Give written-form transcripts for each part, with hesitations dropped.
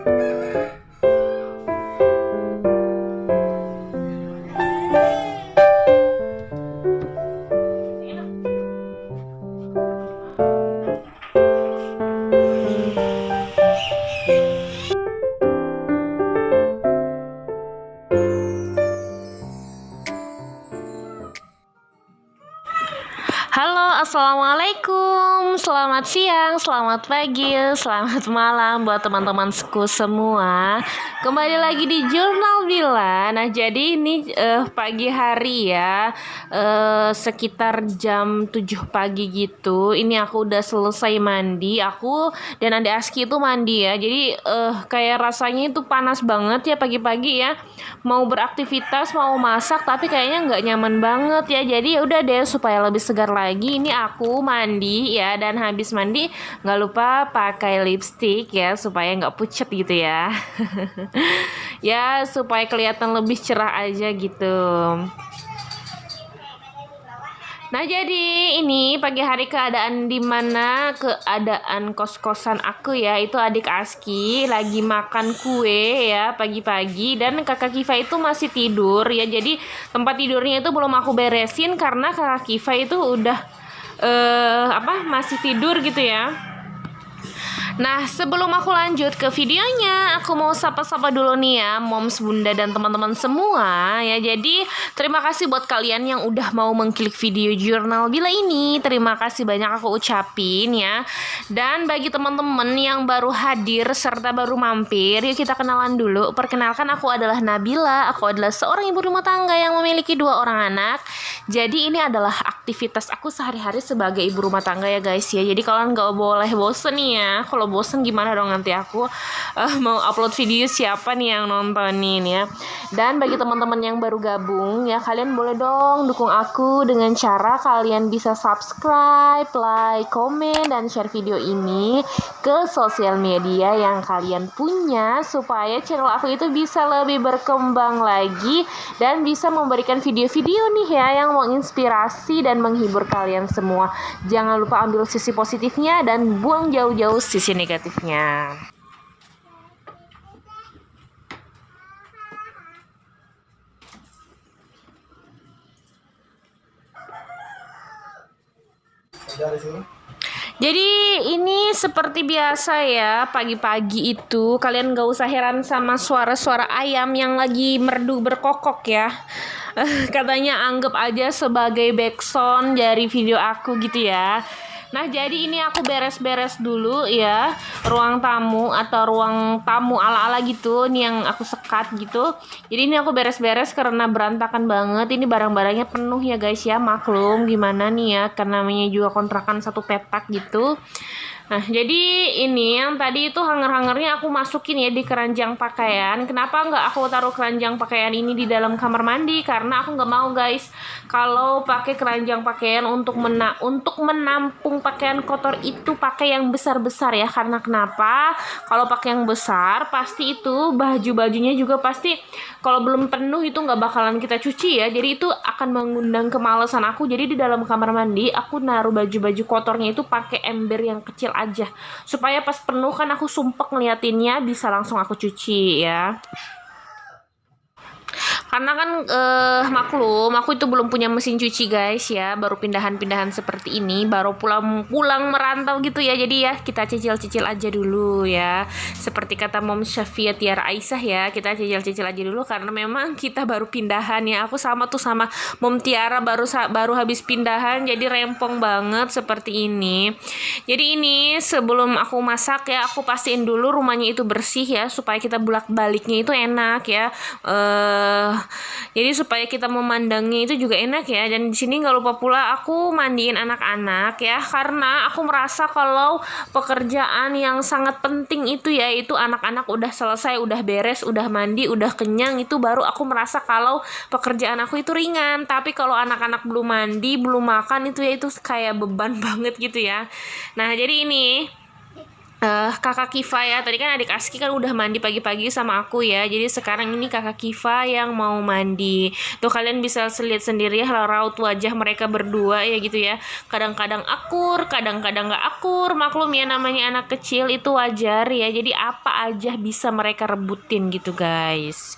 Halo, assalamualaikum. Selamat siang, selamat pagi, selamat malam buat teman-temanku semua. Kembali lagi di Jurnal Bila. Nah, jadi ini pagi hari ya, sekitar jam 7 pagi gitu. Ini aku udah selesai mandi. Aku dan adik Aski itu mandi ya. Jadi kayak rasanya itu panas banget ya pagi-pagi ya. Mau beraktivitas, mau masak, tapi kayaknya nggak nyaman banget ya. Jadi ya udah deh, supaya lebih segar lagi, ini aku mandi ya, dan habis mandi nggak lupa pakai lipstick ya supaya nggak pucet gitu ya. Ya supaya kelihatan lebih cerah aja gitu. Nah, jadi ini pagi hari keadaan kos-kosan aku ya, itu adik Aski lagi makan kue ya pagi-pagi, dan kakak Kiva itu masih tidur ya. Jadi tempat tidurnya itu belum aku beresin karena kakak Kiva itu udah masih tidur gitu ya. Nah, sebelum aku lanjut ke videonya, aku mau sapa-sapa dulu nih ya, moms, bunda, dan teman-teman semua ya. Jadi, terima kasih buat kalian yang udah mau mengklik video Jurnal Bila ini. Terima kasih banyak aku ucapin ya. Dan bagi teman-teman yang baru hadir serta baru mampir, yuk kita kenalan dulu. Perkenalkan, aku adalah Nabila. Aku adalah seorang ibu rumah tangga yang memiliki 2 orang anak. Jadi, ini adalah aktivitas aku sehari-hari sebagai ibu rumah tangga ya guys ya. Jadi, kalian gak boleh bosen nih ya. Kalau bosen gimana dong, nanti aku mau upload video, siapa nih yang nontonin ya. Dan bagi teman-teman yang baru gabung ya, kalian boleh dong dukung aku dengan cara kalian bisa subscribe, like, komen, dan share video ini ke sosial media yang kalian punya, supaya channel aku itu bisa lebih berkembang lagi dan bisa memberikan video-video nih ya yang menginspirasi dan menghibur kalian semua. Jangan lupa ambil sisi positifnya dan buang jauh-jauh sisi negatifnya. Jadi ini seperti biasa ya, pagi-pagi itu kalian gak usah heran sama suara-suara ayam yang lagi merdu berkokok ya. Katanya anggap aja sebagai backsound dari video aku gitu ya. Nah, jadi ini aku beres-beres dulu ya, ruang tamu atau ruang tamu ala-ala gitu, ini yang aku sekat gitu. Jadi ini aku beres-beres karena berantakan banget, ini barang-barangnya penuh ya guys ya, maklum gimana nih ya, karena namanya juga kontrakan satu petak gitu. Nah, jadi ini yang tadi itu hanger-hangernya aku masukin ya di keranjang pakaian. Kenapa nggak aku taruh keranjang pakaian ini di dalam kamar mandi? Karena aku nggak mau guys, kalau pakai keranjang pakaian untuk menampung pakaian kotor itu pakai yang besar-besar ya. Karena kenapa? Kalau pakai yang besar pasti itu baju-bajunya juga pasti kalau belum penuh itu nggak bakalan kita cuci ya. Jadi itu akan mengundang kemalasan aku. Jadi di dalam kamar mandi aku naruh baju-baju kotornya itu pakai ember yang kecil aja, supaya pas penuh kan aku sumpek ngeliatinnya, bisa langsung aku cuci ya. Karena kan maklum aku itu belum punya mesin cuci guys ya, baru pindahan-pindahan seperti ini, baru pulang merantau gitu ya. Jadi ya kita cicil-cicil aja dulu ya, seperti kata Mom Syafia Tiara Aisyah ya, kita cicil-cicil aja dulu karena memang kita baru pindahan ya. Aku sama Mom Tiara baru habis pindahan, jadi rempong banget seperti ini. Jadi ini sebelum aku masak ya, aku pastiin dulu rumahnya itu bersih ya, supaya kita bolak-baliknya itu enak ya. Jadi supaya kita memandangnya itu juga enak ya. Dan di sini nggak lupa pula aku mandiin anak-anak ya, karena aku merasa kalau pekerjaan yang sangat penting itu ya, itu anak-anak udah selesai, udah beres, udah mandi, udah kenyang, itu baru aku merasa kalau pekerjaan aku itu ringan. Tapi kalau anak-anak belum mandi, belum makan, itu ya itu kayak beban banget gitu ya. Nah, jadi ini Kakak Kiva ya, tadi kan adik Aski kan udah mandi pagi-pagi sama aku ya, jadi sekarang ini kakak Kiva yang mau mandi. Tuh kalian bisa lihat sendiri ya raut wajah mereka berdua ya gitu ya, kadang-kadang akur, kadang-kadang gak akur. Maklum ya, namanya anak kecil itu wajar ya, jadi apa aja bisa mereka rebutin gitu guys.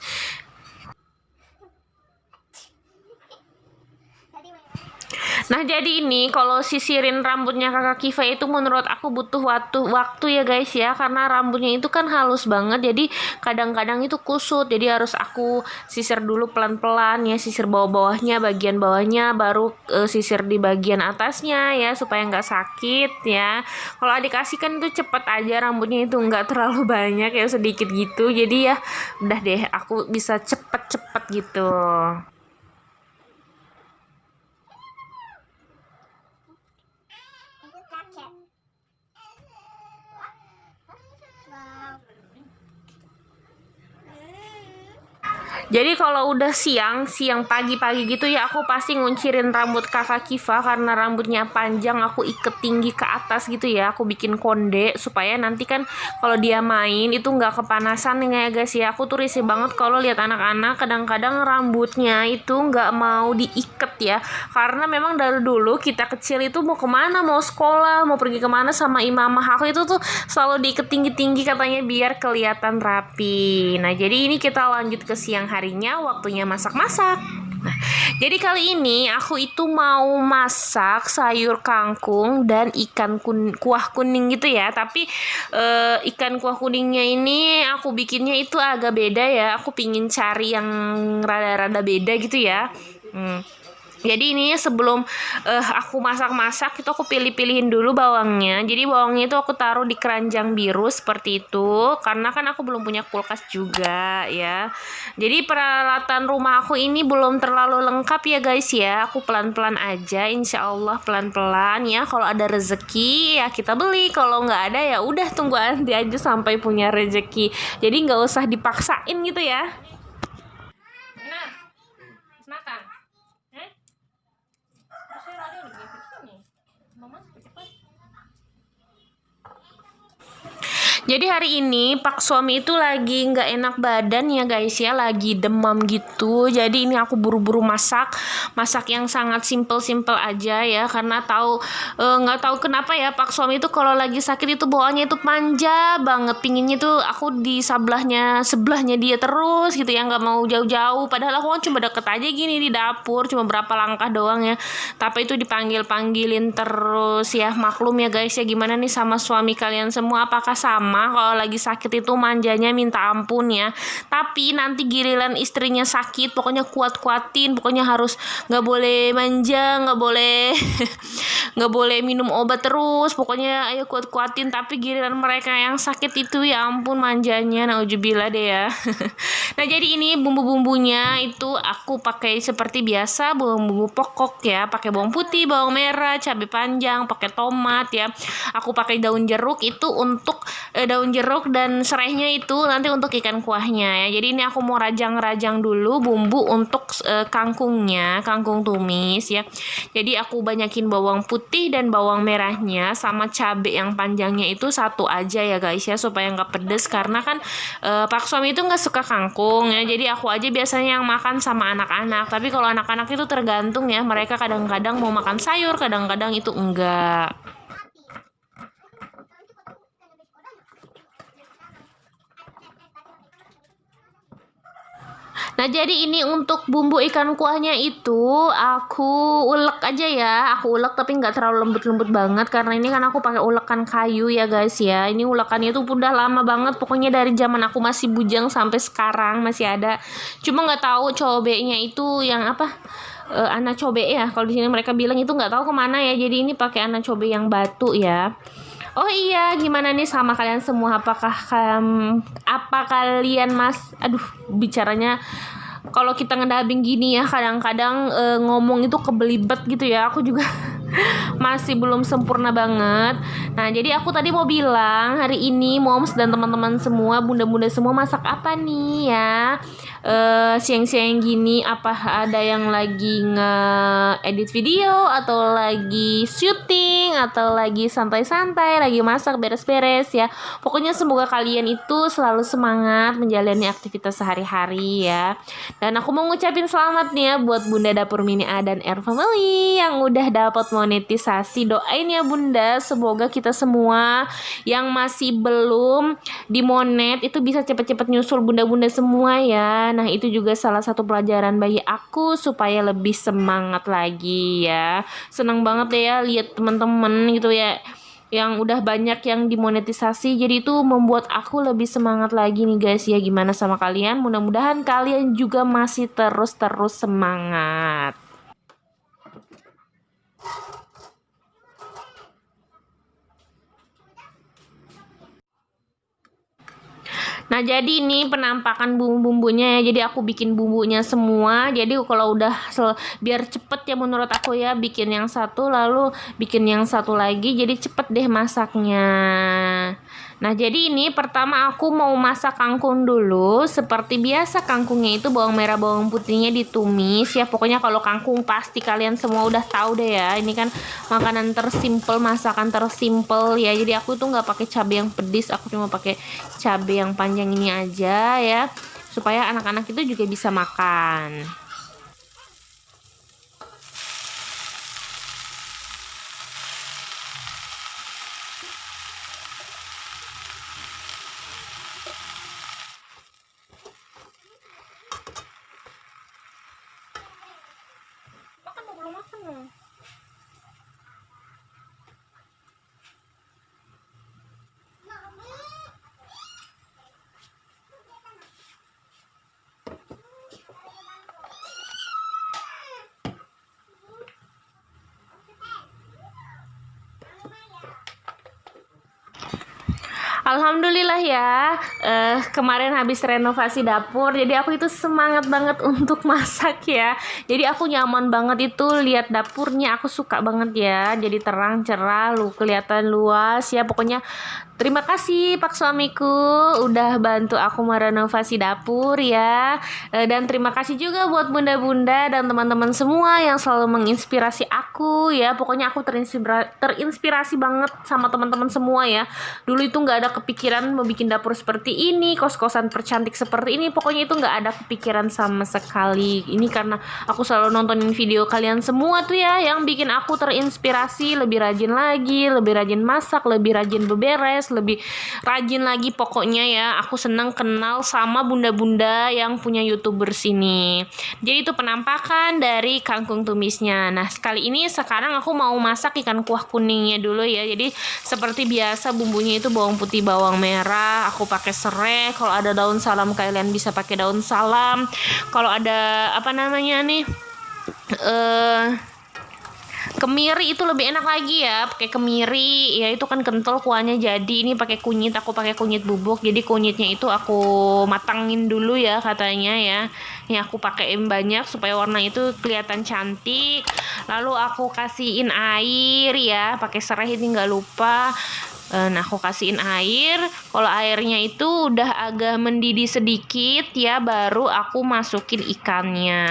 Nah jadi ini kalau sisirin rambutnya kakak Kiva itu menurut aku butuh waktu ya guys ya, karena rambutnya itu kan halus banget, jadi kadang-kadang itu kusut, jadi harus aku sisir dulu pelan-pelan ya, sisir bawah-bawahnya, bagian bawahnya, baru sisir di bagian atasnya ya, supaya nggak sakit ya. Kalau adik kasih kan itu cepet aja, rambutnya itu nggak terlalu banyak ya, sedikit gitu, jadi ya udah deh aku bisa cepet-cepet gitu. Jadi kalau udah siang pagi-pagi gitu ya, aku pasti nguncirin rambut kakak Kiva karena rambutnya panjang, aku iket tinggi ke atas gitu ya, aku bikin konde supaya nanti kan kalau dia main itu nggak kepanasan ya guys ya. Aku tuh risih banget kalau lihat anak-anak kadang-kadang rambutnya itu nggak mau diiket ya, karena memang dari dulu kita kecil itu mau kemana, mau sekolah, mau pergi kemana sama imamah aku itu tuh selalu diiket tinggi-tinggi katanya biar kelihatan rapi. Nah jadi ini kita lanjut ke siang harinya, waktunya masak-masak. Nah, jadi kali ini aku itu mau masak sayur kangkung dan ikan kuah kuning gitu ya. Tapi ikan kuah kuningnya ini aku bikinnya itu agak beda ya. Aku pingin cari yang rada-rada beda gitu ya. Jadi ini sebelum aku masak-masak itu aku pilih-pilihin dulu bawangnya. Jadi bawangnya itu aku taruh di keranjang biru seperti itu, karena kan aku belum punya kulkas juga ya. Jadi peralatan rumah aku ini belum terlalu lengkap ya guys ya. Aku pelan-pelan aja, insya Allah pelan-pelan ya. Kalau ada rezeki ya kita beli, kalau nggak ada ya udah tunggu nanti aja sampai punya rezeki. Jadi nggak usah dipaksain gitu ya. Nah, makan. Jadi hari ini Pak suami itu lagi nggak enak badan ya guys ya, lagi demam gitu. Jadi ini aku buru-buru masak yang sangat simple aja ya, karena nggak tahu kenapa ya Pak suami itu kalau lagi sakit itu bawaannya itu manja banget, pinginnya tuh aku di sebelahnya dia terus gitu ya, nggak mau jauh-jauh. Padahal aku kan cuma deket aja gini di dapur, cuma berapa langkah doang ya, tapi itu dipanggilin terus ya. Maklum ya guys ya, gimana nih sama suami kalian semua, apakah sama? Kalau lagi sakit itu manjanya minta ampun ya, tapi nanti giliran istrinya sakit pokoknya kuat-kuatin, pokoknya harus nggak boleh manja, nggak boleh nggak boleh minum obat terus, pokoknya ayo kuat-kuatin. Tapi giliran mereka yang sakit itu ya ampun manjanya, nauzubillah deh ya. Nah jadi ini bumbu-bumbunya itu aku pakai seperti biasa, bumbu pokok ya, pakai bawang putih, bawang merah, cabai panjang, pakai tomat ya. Aku pakai daun jeruk itu untuk daun jeruk, dan serainya itu nanti untuk ikan kuahnya ya. Jadi ini aku mau rajang-rajang dulu bumbu untuk kangkungnya, kangkung tumis ya. Jadi aku banyakin bawang putih dan bawang merahnya, sama cabai yang panjangnya itu satu aja ya guys ya, supaya nggak pedes, karena kan Pak suami itu nggak suka kangkung ya. Jadi aku aja biasanya yang makan sama anak-anak, tapi kalau anak-anak itu tergantung ya, mereka kadang-kadang mau makan sayur, kadang-kadang itu enggak. Nah jadi ini untuk bumbu ikan kuahnya itu aku ulek aja ya, aku ulek tapi nggak terlalu lembut-lembut banget, karena ini kan aku pakai ulekan kayu ya guys ya. Ini ulekannya itu udah lama banget, pokoknya dari zaman aku masih bujang sampai sekarang masih ada. Cuma nggak tahu cobeknya itu yang apa, anak cobe ya. Kalau di sini mereka bilang itu nggak tahu kemana ya. Jadi ini pakai anak cobe yang batu ya. Oh iya, gimana nih sama kalian semua? Apa kalian bicaranya kalau kita ngedabing gini ya, kadang-kadang ngomong itu kebelibet gitu ya. Aku juga masih belum sempurna banget. Nah, jadi aku tadi mau bilang hari ini moms dan teman-teman semua, bunda-bunda semua masak apa nih ya? Siang-siang gini apa ada yang lagi nge-edit video atau lagi syuting atau lagi santai-santai, lagi masak beres-beres ya. Pokoknya semoga kalian itu selalu semangat menjalani aktivitas sehari-hari ya. Dan aku mau ngucapin selamat nih ya buat Bunda Dapur Mini A dan Air Family yang udah dapat monetisasi. Doain ya Bunda, semoga kita semua yang masih belum dimonet itu bisa cepet-cepet nyusul bunda-bunda semua ya. Nah, itu juga salah satu pelajaran bagi aku supaya lebih semangat lagi ya. Senang banget ya lihat teman-teman gitu ya yang udah banyak yang dimonetisasi, jadi itu membuat aku lebih semangat lagi nih guys ya. Gimana sama kalian? Mudah-mudahan kalian juga masih terus semangat. Nah, jadi ini penampakan bumbu-bumbunya ya. Jadi aku bikin bumbunya semua. Jadi kalau udah biar cepet ya menurut aku ya, bikin yang satu lalu bikin yang satu lagi, jadi cepet deh masaknya. Nah, jadi ini pertama aku mau masak kangkung dulu. Seperti biasa kangkungnya itu bawang merah bawang putihnya ditumis ya. Pokoknya kalau kangkung pasti kalian semua udah tahu deh ya. Ini kan makanan tersimpel, masakan tersimpel ya. Jadi aku tuh nggak pakai cabai yang pedes, aku cuma pakai cabai yang panjang ini aja ya, supaya anak-anak itu juga bisa makan. Makan mau belum makan loh. Alhamdulillah ya, kemarin habis renovasi dapur, jadi aku itu semangat banget untuk masak ya. Jadi aku nyaman banget itu lihat dapurnya, aku suka banget ya. Jadi terang cerah, kelihatan luas ya. Pokoknya terima kasih Pak suamiku udah bantu aku merenovasi dapur ya. Dan terima kasih juga buat bunda-bunda dan teman-teman semua yang selalu menginspirasi aku ya. Pokoknya aku terinspirasi banget sama teman-teman semua ya. Dulu itu nggak ada kepikiran mau bikin dapur seperti ini, kos-kosan percantik seperti ini. Pokoknya itu nggak ada kepikiran sama sekali. Ini karena aku selalu nontonin video kalian semua tuh ya, yang bikin aku terinspirasi lebih rajin lagi, lebih rajin masak, lebih rajin beberes, lebih rajin lagi. Pokoknya ya aku seneng kenal sama bunda-bunda yang punya YouTubers ini. Jadi itu penampakan dari kangkung tumisnya. Nah, sekarang aku mau masak ikan kuah kuningnya dulu ya. Jadi seperti biasa bumbunya itu bawang putih bawang merah, aku pakai serai. Kalau ada daun salam kalian bisa pakai daun salam. Kalau ada apa namanya nih kemiri itu lebih enak lagi ya, pakai kemiri ya, itu kan kental kuahnya. Jadi ini pakai kunyit, aku pakai kunyit bubuk. Jadi kunyitnya itu aku matangin dulu ya katanya ya. Ini aku pakein banyak supaya warna itu kelihatan cantik. Lalu aku kasihin air ya, pakai serai ini nggak lupa. Nah, aku kasihin air. Kalau airnya itu udah agak mendidih sedikit ya, baru aku masukin ikannya.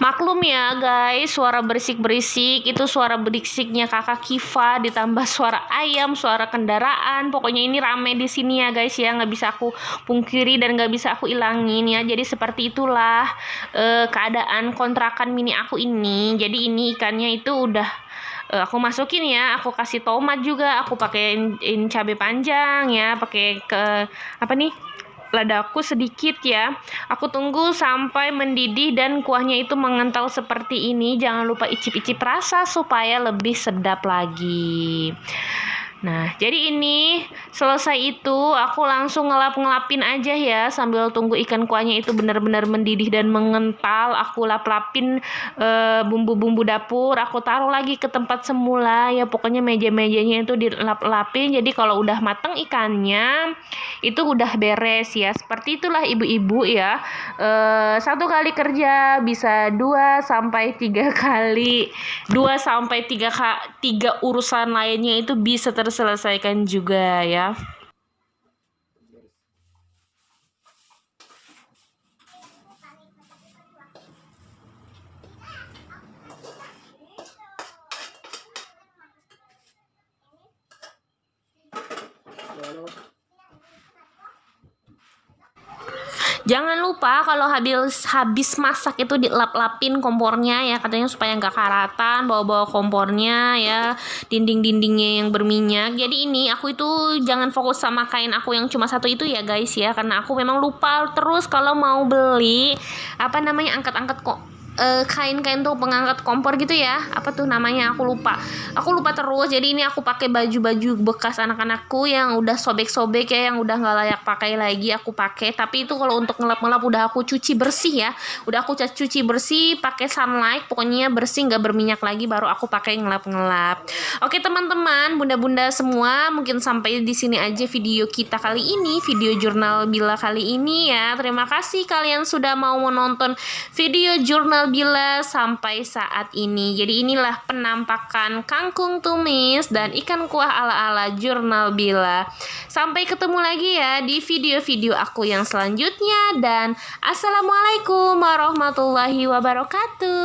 Maklum ya guys, suara berisik-berisik itu suara berisiknya kakak Kiva ditambah suara ayam, suara kendaraan. Pokoknya ini rame di sini ya guys ya, nggak bisa aku pungkiri dan nggak bisa aku ilangin ya. Jadi seperti itulah keadaan kontrakan mini aku ini. Jadi ini ikannya itu udah aku masukin ya, aku kasih tomat juga, aku pakein cabai panjang ya, pakai apa nih, ladaku sedikit ya. Aku tunggu sampai mendidih dan kuahnya itu mengental seperti ini. Jangan lupa icip-icip rasa supaya lebih sedap lagi. Nah, jadi ini selesai itu aku langsung ngelapin aja ya sambil tunggu ikan kuahnya itu benar-benar mendidih dan mengental. Aku lap-lapin bumbu-bumbu dapur, aku taruh lagi ke tempat semula ya. Pokoknya meja-mejanya itu dilap-lapin. Jadi kalau udah mateng ikannya itu udah beres ya. Seperti itulah ibu-ibu ya. Satu kali kerja bisa 2 sampai 3 kali. 2 sampai 3 urusan lainnya itu bisa terselesaikan juga ya. Jangan lupa kalau habis masak itu dilap-lapin kompornya ya, katanya supaya nggak karatan bawa-bawa kompornya ya, dinding-dindingnya yang berminyak. Jadi ini aku itu jangan fokus sama kain aku yang cuma satu itu ya guys ya, karena aku memang lupa terus kalau mau beli angkat-angkat kok kain-kain tuh pengangkat kompor gitu ya, apa tuh namanya, aku lupa terus. Jadi ini aku pakai baju-baju bekas anak-anakku yang udah sobek-sobek ya, yang udah nggak layak pakai lagi aku pakai. Tapi itu kalau untuk ngelap-ngelap udah aku cuci bersih ya, udah aku cuci bersih pakai sunlight, pokoknya bersih nggak berminyak lagi, baru aku pakai ngelap-ngelap. Oke teman-teman, bunda-bunda semua, mungkin sampai di sini aja video kita kali ini, video jurnal Bila kali ini ya. Terima kasih kalian sudah mau menonton video jurnal Bila sampai saat ini. Jadi inilah penampakan kangkung tumis dan ikan kuah ala-ala jurnal Bila. Sampai ketemu lagi ya di video-video aku yang selanjutnya, dan assalamualaikum warahmatullahi wabarakatuh.